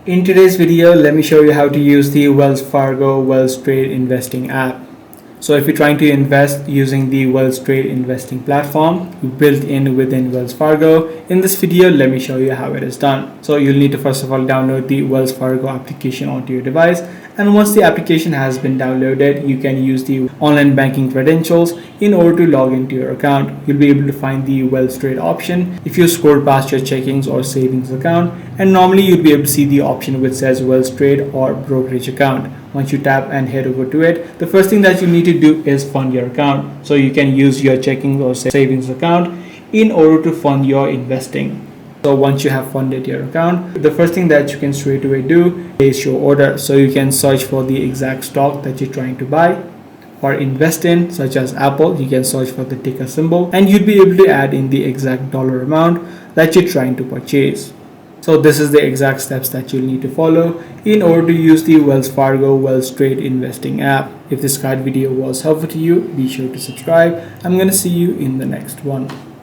In today's video, let me show you how to use the Wells Fargo WellsTrade Investing app. So if you're trying to invest using the WellsTrade Investing platform built in within Wells Fargo, in this video, let me show you how it is done. So you'll need to first of all download the Wells Fargo application onto your device. And once the application has been downloaded, you can use the online banking credentials in order to log into your account. You'll be able to find the WellsTrade option if you scroll past your checkings or savings account, and normally you'll be able to see the option which says WellsTrade or brokerage account. Once you tap and head over to it, the first thing that you need to do is fund your account. So you can use your checking or savings account in order to fund your investing. So once you have funded your account, the first thing that you can straight away do is your order. So you can search for the exact stock that you're trying to buy or invest in, such as Apple. You can search for the ticker symbol and you'll be able to add in the exact dollar amount that you're trying to purchase. So this is the exact steps that you'll need to follow in order to use the Wells Fargo WellsTrade Investing app. If this guide video was helpful to you, be sure to subscribe. I'm going to see you in the next one.